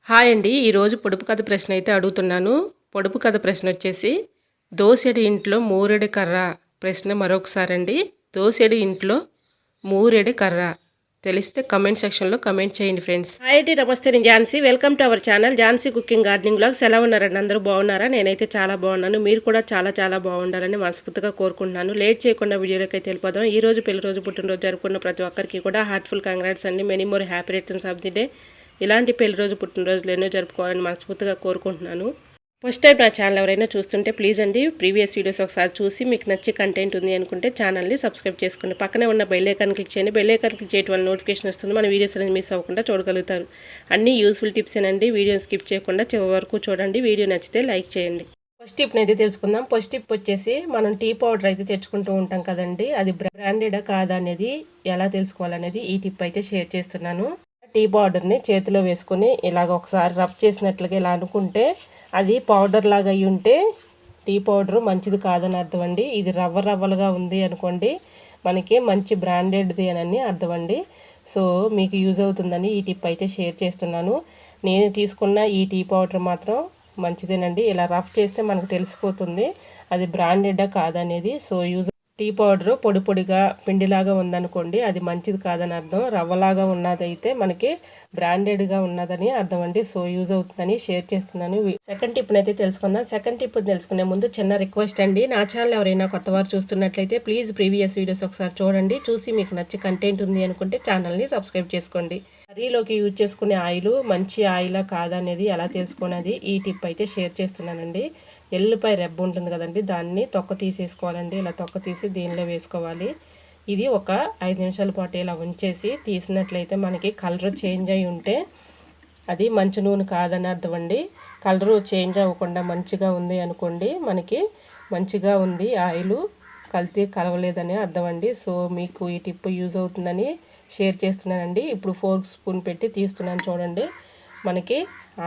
Hi అండి. ఈరోజు పొడుపు కథ ప్రశ్న అయితే అడుగుతున్నాను. పొడుపు కథ ప్రశ్న వచ్చేసి, దోసెడు ఇంట్లో మూరెడు కర్ర. ప్రశ్న మరొకసారండి. దోసెడు ఇంట్లో మూరెడు కర్ర. తెలిస్తే కమెంట్ సెక్షన్లో కమెంట్ చేయండి ఫ్రెండ్స్. హాయ్ అండి, నమస్తే. నేను Jhansi. Welcome to our channel Jhansi cooking gardening vlogs. ఎలా ఉన్నారండి? అందరూ బాగున్నారా? నేనైతే చాలా బాగున్నాను. మీరు కూడా చాలా చాలా బాగుండాలని మనస్ఫూర్తిగా కోరుకుంటున్నాను. లేట్ చేయకుండా వీడియోలోకి అయితే వెళ్ళిపోదాం. ఈ రోజు పెళ్లి రోజు, పుట్టినరోజు జరుపుకున్న ప్రతి ఒక్కరికి కూడా హార్ట్ఫుల్ కంగ్రాట్స్ అండి. Many more happy returns of the day. ఇలాంటి పెళ్లి రోజు, పుట్టినరోజులు ఎన్నో జరుపుకోవాలని మనస్ఫూర్తిగా కోరుకుంటున్నాను. ఫస్ట్ టైం నా ఛానల్ ఎవరైనా చూస్తుంటే ప్లీజ్ అండి, ప్రీవియస్ వీడియోస్ ఒకసారి చూసి మీకు నచ్చి కంటెంట్ ఉంది అనుకుంటే ఛానల్ని సబ్స్క్రైబ్ చేసుకోండి. పక్కనే ఉన్న బెల్ ఐకాన్ క్లిక్ చేయండి. బెల్ ఐకాన్ క్లిక్ చేయడం వల్ల నోటిఫికేషన్ వస్తుంది. మన వీడియోస్ అనేది మిస్ అవ్వకుండా చూడగలుగుతారు. అన్ని యూస్ఫుల్ టిప్స్ ఏనండి. వీడియోని స్కిప్ చేయకుండా చివరి వరకు చూడండి. వీడియో నచ్చితే లైక్ చేయండి. ఫస్ట్ టిప్ని అయితే తెలుసుకుందాం. ఫస్ట్ టిప్ వచ్చేసి, మనం టీ పౌడర్ అయితే తెచ్చుకుంటూ ఉంటాం కదండి, అది బ్రాండెడా కాదా అనేది ఎలా తెలుసుకోవాలనేది ఈ టిప్ అయితే షేర్ చేస్తున్నాను. టీ పౌడర్ని చేతిలో వేసుకొని ఇలాగ ఒకసారి రబ్ చేసినట్లుగా ఇలా అనుకుంటే అది పౌడర్ లాగా అయ్యి ఉంటే టీ పౌడరు మంచిది కాదని అర్థం అండి. ఇది రవ్వలుగా ఉంది అనుకోండి, మనకి మంచి బ్రాండెడ్ది అని అర్థం అండి. సో మీకు యూజ్ అవుతుందని ఈ టిప్ అయితే షేర్ చేస్తున్నాను. నేను తీసుకున్న ఈ టీ పౌడర్ మాత్రం మంచిదేనండి. ఇలా రఫ్ చేస్తే మనకు తెలిసిపోతుంది అది బ్రాండెడా కాదనేది. సో యూజ్ టీ పౌడరు పొడిగా పిండిలాగా ఉందనుకోండి, అది మంచిది కాదని అర్థం. రవ్వలాగా ఉన్నదైతే మనకి బ్రాండెడ్గా ఉన్నదని అర్థం అండి. సో యూజ్ అవుతుందని షేర్ చేస్తున్నాను. సెకండ్ టిప్ని అయితే తెలుసుకుందాం. సెకండ్ టిప్ తెలుసుకునే ముందు చిన్న రిక్వెస్ట్ అండి, నా ఛానల్ ఎవరైనా కొత్త వారు చూస్తున్నట్లయితే ప్లీజ్ ప్రీవియస్ వీడియోస్ ఒకసారి చూడండి. చూసి మీకు నచ్చి కంటెంట్ ఉంది అనుకుంటే ఛానల్ని సబ్స్క్రైబ్ చేసుకోండి. కర్రీలోకి యూజ్ చేసుకునే ఆయిల్ మంచి ఆయిలా కాదా అనేది ఎలా తెలుసుకునేది ఈ టిప్ అయితే షేర్ చేస్తున్నానండి. ఎల్లుపై రెబ్బ ఉంటుంది కదండి, దాన్ని తొక్క తీసేసుకోవాలండి. ఇలా తొక్క తీసి దీనిలో వేసుకోవాలి. ఇది ఒక 5 నిమిషాల పాటు ఇలా ఉంచేసి తీసినట్లయితే మనకి కలర్ చేంజ్ అయి ఉంటే అది మంచి నూనె కాదని అర్థం అండి. కలరు చేంజ్ అవ్వకుండా మంచిగా ఉంది అనుకోండి, మనకి మంచిగా ఉంది, ఆయిల్ కల్తీ కలవలేదని అర్థం అండి. సో మీకు ఈ టిప్ యూజ్ అవుతుందని షేర్ చేస్తున్నానండి. ఇప్పుడు 4 స్పూన్ పెట్టి తీస్తున్నాను చూడండి. మనకి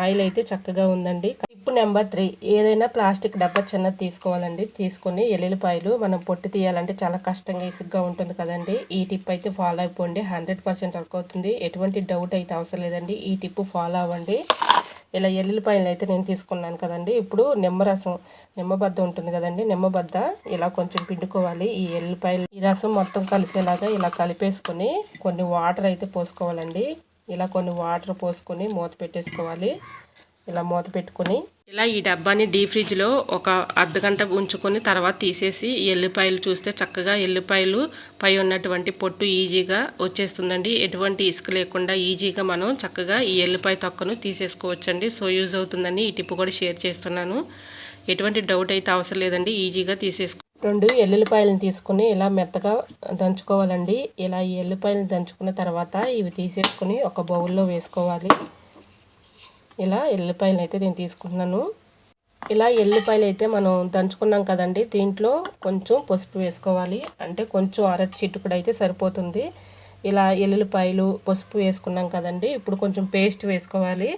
ఆయిల్ అయితే చక్కగా ఉందండి. టిప్ నెంబర్ 3, ఏదైనా ప్లాస్టిక్ డబ్బా చిన్నది తీసుకోవాలండి. తీసుకొని ఎల్లుల్లిపాయలు మనం పొట్టు తీయాలంటే చాలా కష్టంగా ఇసుగ్గా ఉంటుంది కదండి. ఈ టిప్ అయితే ఫాలో అయిపోండి, 100% వర్క్ అవుతుంది. ఎటువంటి డౌట్ అయితే అవసరం లేదండి. ఈ టిప్ ఫాలో అవ్వండి. ఇలా ఎల్లుల్లిపాయలు అయితే నేను తీసుకున్నాను కదండి. ఇప్పుడు నిమ్మబద్ద ఉంటుంది కదండి, నిమ్మబద్ద ఇలా కొంచెం పిండుకోవాలి. ఈ ఎల్లుల్లిపాయలు ఈ రసం మొత్తం కలిసేలాగా ఇలా కలిపేసుకొని కొన్ని వాటర్ అయితే పోసుకోవాలండి. ఇలా కొన్ని వాటర్ పోసుకొని మూత పెట్టేసుకోవాలి. ఇలా మూత పెట్టుకొని ఇలా ఈ డబ్బాని డీప్ ఫ్రిడ్జ్లో ఒక అర్ధగంట ఉంచుకొని తర్వాత తీసేసి ఎల్లిపాయలు చూస్తే చక్కగా ఎల్లిపాయలు పై ఉన్నటువంటి పొట్టు ఈజీగా వచ్చేస్తుందండి. ఎటువంటి ఇసుక లేకుండా ఈజీగా మనం చక్కగా ఈ ఎల్లిపాయ తొక్కను తీసేసుకోవచ్చండి. సో యూజ్ అవుతుందని ఈ టిప్ కూడా షేర్ చేస్తున్నాను. ఎటువంటి డౌట్ అయితే అవసరం లేదండి, ఈజీగా తీసేసుకో. 2 ఎల్లుల్లిపాయలను తీసుకుని ఇలా మెత్తగా దంచుకోవాలండి. ఇలా ఈ ఎల్లిపాయలను దంచుకున్న తర్వాత ఇవి తీసేసుకొని ఒక బౌల్లో వేసుకోవాలి. ఇలా ఎల్లిపాయలు అయితే నేను తీసుకుంటున్నాను. ఇలా ఎల్లిపాయలు అయితే మనం దంచుకున్నాం కదండి, దీంట్లో కొంచెం పసుపు వేసుకోవాలి. అంటే కొంచెం చిటికెడు అయితే సరిపోతుంది. ఇలా ఎల్లుల్లిపాయలు పసుపు వేసుకున్నాం కదండి, ఇప్పుడు కొంచెం పేస్ట్ వేసుకోవాలి.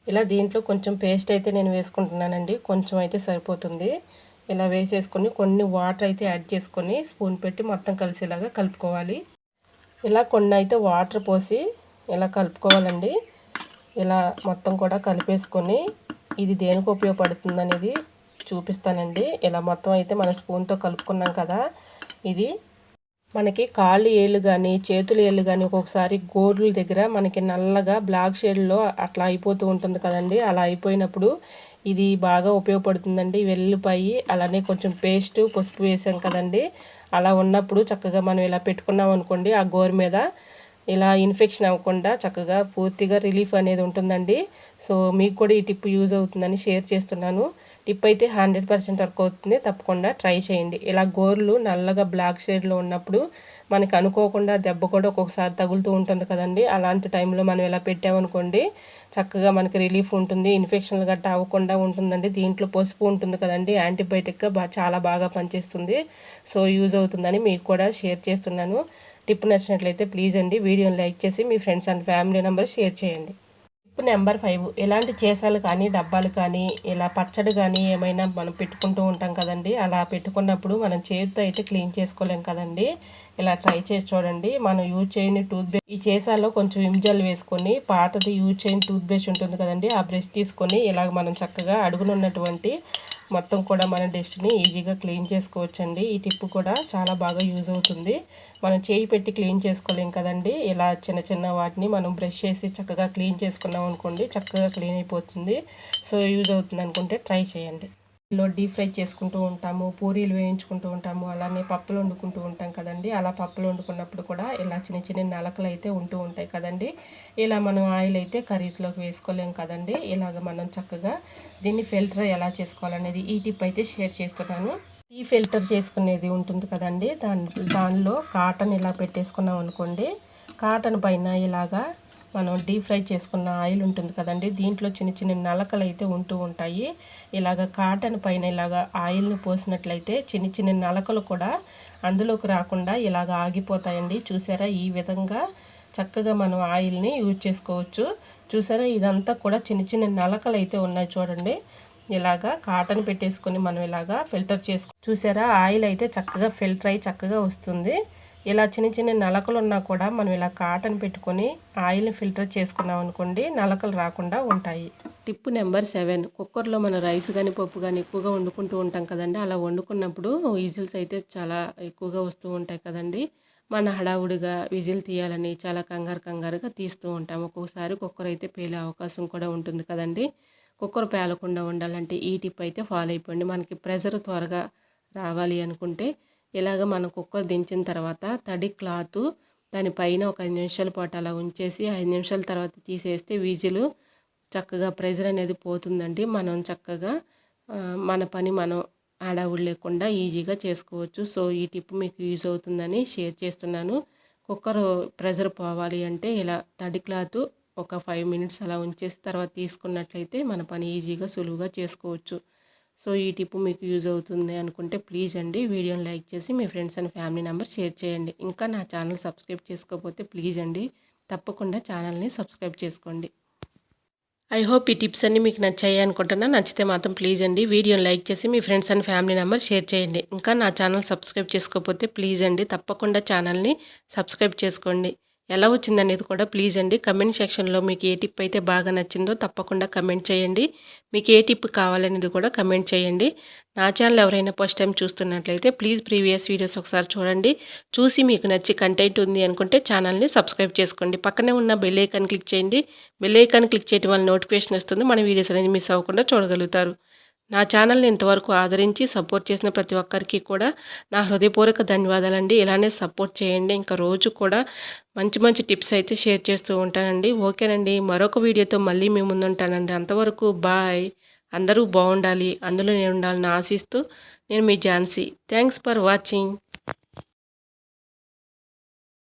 ఇలా దీంట్లో కొంచెం పేస్ట్ అయితే నేను వేసుకుంటున్నానండి, కొంచెం అయితే సరిపోతుంది. ఇలా వేసేసుకొని కొన్ని వాటర్ అయితే యాడ్ చేసుకొని స్పూన్ పెట్టి మొత్తం కలిసేలాగా కలుపుకోవాలి. ఇలా కొన్ని అయితే వాటర్ పోసి ఇలా కలుపుకోవాలండి. ఇలా మొత్తం కూడా కలిపేసుకొని ఇది దేనికి ఉపయోగపడుతుంది అనేది చూపిస్తానండి. ఇలా మొత్తం అయితే మన స్పూన్తో కలుపుకున్నాం కదా, ఇది మనకి కాళ్ళు ఏళ్ళు కానీ చేతులు ఏళ్ళు కానీ ఒక్కొక్కసారి గోర్ల దగ్గర మనకి నల్లగా బ్లాక్ షేడ్లో అట్లా అయిపోతూ ఉంటుంది కదండి. అలా అయిపోయినప్పుడు ఇది బాగా ఉపయోగపడుతుందండి. వెల్లుల్లిపాయి అలానే కొంచెం పేస్ట్ పసుపు వేసాం కదండి, అలా ఉన్నప్పుడు చక్కగా మనం ఇలా పెట్టుకున్నాం అనుకోండి, ఆ గోరు మీద ఇలా ఇన్ఫెక్షన్ అవ్వకుండా చక్కగా పూర్తిగా రిలీఫ్ అనేది ఉంటుందండి. సో మీకు కూడా ఈ టిప్ యూజ్ అవుతుందని షేర్ చేస్తున్నాను. టిప్ అయితే 100% వర్క్ అవుతుంది, తప్పకుండా ట్రై చేయండి. ఇలా గోర్లు నల్లగా బ్లాక్ షేడ్లో ఉన్నప్పుడు మనకి అనుకోకుండా దెబ్బ కూడా ఒక్కొక్కసారి తగులుతూ ఉంటుంది కదండి. అలాంటి టైంలో మనం ఇలా పెట్టామనుకోండి, చక్కగా మనకి రిలీఫ్ ఉంటుంది, ఇన్ఫెక్షన్లు గట్టా అవ్వకుండా ఉంటుందండి. దీంట్లో పసుపు ఉంటుంది కదండి, యాంటీబయాటిక్గా చాలా బాగా పనిచేస్తుంది. సో యూజ్ అవుతుందని మీకు కూడా షేర్ చేస్తున్నాను. టిప్ నచ్చినట్లయితే ప్లీజ్ అండి వీడియోని లైక్ చేసి మీ friends and family members share చేయండి. టిప్ నెంబర్ 5, ఎలాంటి చేసాలు కానీ డబ్బాలు కానీ ఇలా పచ్చడి కానీ ఏమైనా మనం పెట్టుకుంటూ ఉంటాం కదండి. అలా పెట్టుకున్నప్పుడు మనం చేతితో అయితే క్లీన్ చేసుకోలేం కదండి. ఇలా ట్రై చేసి చూడండి. మనం యూజ్ చేయని టూత్ బ్రష్ ఈ చేసాలో కొంచెం విమ్ జెల్ వేసుకొని పాతది యూజ్ చేయని టూత్ బ్రష్ ఉంటుంది కదండి, ఆ బ్రష్ తీసుకొని ఇలాగ మనం చక్కగా అడుగునున్నటువంటి మొత్తం కూడా మన డస్ట్ని ఈజీగా క్లీన్ చేసుకోవచ్చండి. ఈ టిప్ కూడా చాలా బాగా యూజ్ అవుతుంది. మనం చేయి పెట్టి క్లీన్ చేసుకోలేం కదండి, ఇలా చిన్న చిన్న వాటిని మనం బ్రష్ చేసి చక్కగా క్లీన్ చేసుకున్నాం అనుకోండి, చక్కగా క్లీన్ అయిపోతుంది. సో యూజ్ అవుతుంది అనుకుంటే ట్రై చేయండి. డీప్ ఫ్రై చేసుకుంటూ ఉంటాము, పూరీలు వేయించుకుంటూ ఉంటాము, అలానే పప్పులు వండుకుంటూ ఉంటాం కదండి. అలా పప్పులు వండుకున్నప్పుడు కూడా ఇలా చిన్న చిన్న నలకలు అయితే ఉంటూ ఉంటాయి కదండి. ఇలా మనం ఆయిల్ అయితే కర్రీస్లోకి వేసుకోలేం కదండి. ఇలాగ మనం చక్కగా దీన్ని ఫిల్టర్ ఎలా చేసుకోవాలనేది ఈ టిప్ అయితే షేర్ చేస్తున్నాను. ఈ ఫిల్టర్ చేసుకునేది ఉంటుంది కదండి, దానిలో కాటన్ ఇలా పెట్టేసుకున్నాం అనుకోండి, కాటన్ పైన ఇలాగా మనం డీప్ ఫ్రై చేసుకున్న ఆయిల్ ఉంటుంది కదండి, దీంట్లో చిన్న చిన్న నలకలు అయితే ఉంటూ ఉంటాయి. ఇలాగ కాటన్ పైన ఇలాగ ఆయిల్ని పోసినట్లయితే చిన్న చిన్న నలకలు కూడా అందులోకి రాకుండా ఇలాగ ఆగిపోతాయండి. చూసారా, ఈ విధంగా చక్కగా మనం ఆయిల్ని యూజ్ చేసుకోవచ్చు. చూసారా, ఇదంతా కూడా చిన్న చిన్న నలకలు అయితే ఉన్నాయి చూడండి. ఇలాగా కాటన్ పెట్టేసుకొని మనం ఇలాగా ఫిల్టర్ చూసారా, ఆయిల్ అయితే చక్కగా ఫిల్టర్ అయ్యి చక్కగా వస్తుంది. ఇలా చిన్న చిన్న నలకలు ఉన్నా కూడా మనం ఇలా కాటన్ పెట్టుకొని ఆయిల్ని ఫిల్టర్ చేసుకున్నాం అనుకోండి, నలకలు రాకుండా ఉంటాయి. టిప్ నెంబర్ 7, కుక్కర్లో మన రైస్ కానీ పప్పు కానీ ఎక్కువగా వండుకుంటూ ఉంటాం కదండి. అలా వండుకున్నప్పుడు విజిల్స్ అయితే చాలా ఎక్కువగా వస్తూ ఉంటాయి కదండి. మన హడావుడిగా విజిల్ తీయాలని చాలా కంగారుగా తీస్తూ ఉంటాం. ఒక్కొక్కసారి కుక్కర్ అయితే పేలే అవకాశం కూడా ఉంటుంది కదండి. కుక్కర్ పేలకుండా ఉండాలంటే ఈ టిప్ అయితే ఫాలో అయిపోండి. మనకి ప్రెషర్ త్వరగా రావాలి అనుకుంటే ఇలాగ మనం కుక్కర్ దించిన తర్వాత తడి క్లాత్ దానిపైన ఒక 5 నిమిషాల పాటు అలా ఉంచేసి 5 నిమిషాల తర్వాత తీసేస్తే విజిల్ చక్కగా ప్రెషర్ అనేది పోతుందండి. మనం చక్కగా మన పని మనం హడావుడి లేకుండా ఈజీగా చేసుకోవచ్చు. సో ఈ టిప్ మీకు యూజ్ అవుతుందని షేర్ చేస్తున్నాను. కుక్కర్ ప్రెషర్ పోవాలి అంటే ఇలా తడి క్లాత్ ఒక 5 మినిట్స్ అలా ఉంచేసి తర్వాత తీసుకున్నట్లయితే మన పని ఈజీగా సులువుగా చేసుకోవచ్చు. సో ఈ టిప్ మీకు యూజ్ అవుతుంది అనుకుంటే ప్లీజ్ అండి వీడియోని లైక్ చేసి మీ friends and family members share చేయండి. ఇంకా నా ఛానల్ సబ్స్క్రైబ్ చేసుకోకపోతే ప్లీజ్ అండి తప్పకుండా ఛానల్ని సబ్స్క్రైబ్ చేసుకోండి. ఐ హోప్ ఈ టిప్స్ అన్నీ మీకు నచ్చాయి అనుకుంటున్నా. నచ్చితే మాత్రం ప్లీజ్ అండి వీడియోని లైక్ చేసి మీ friends and family member share చేయండి. ఇంకా నా ఛానల్ సబ్స్క్రైబ్ చేసుకోకపోతే ప్లీజ్ అండి తప్పకుండా ఛానల్ని సబ్స్క్రైబ్ చేసుకోండి. ఎలా వచ్చిందనేది కూడా ప్లీజ్ అండి కమెంట్ సెక్షన్లో మీకు ఏ టిప్ అయితే బాగా నచ్చిందో తప్పకుండా కమెంట్ చేయండి. మీకు ఏ టిప్ కావాలనేది కూడా కమెంట్ చేయండి. నా ఛానల్ ఎవరైనా ఫస్ట్ టైం చూస్తున్నట్లయితే ప్లీజ్ ప్రీవియస్ వీడియోస్ ఒకసారి చూడండి. చూసి మీకు నచ్చి కంటెంట్ ఉంది అనుకుంటే ఛానల్ని సబ్స్క్రైబ్ చేసుకోండి. పక్కనే ఉన్న బెల్ ఐకాన్ క్లిక్ చేయండి. బెల్ ఐకాన్ క్లిక్ చేయడం వల్ల నోటిఫికేషన్ వస్తుంది. మన వీడియోస్ అనేది మిస్ అవ్వకుండా చూడగలుగుతారు. నా ఛానల్ని ఇంతవరకు ఆదరించి సపోర్ట్ చేసిన ప్రతి ఒక్కరికి కూడా నా హృదయపూర్వక ధన్యవాదాలండి. ఇలానే సపోర్ట్ చేయండి. ఇంకా రోజు కూడా మంచి మంచి టిప్స్ అయితే షేర్ చేస్తూ ఉంటానండి. ఓకేనండి, మరొక వీడియోతో మళ్ళీ మీ ముందుంటానండి. అంతవరకు బాయ్. అందరూ బాగుండాలి, అందులో నేను ఉండాలని ఆశిస్తూ నేను మీ ఝాన్సీ. Thanks for watching.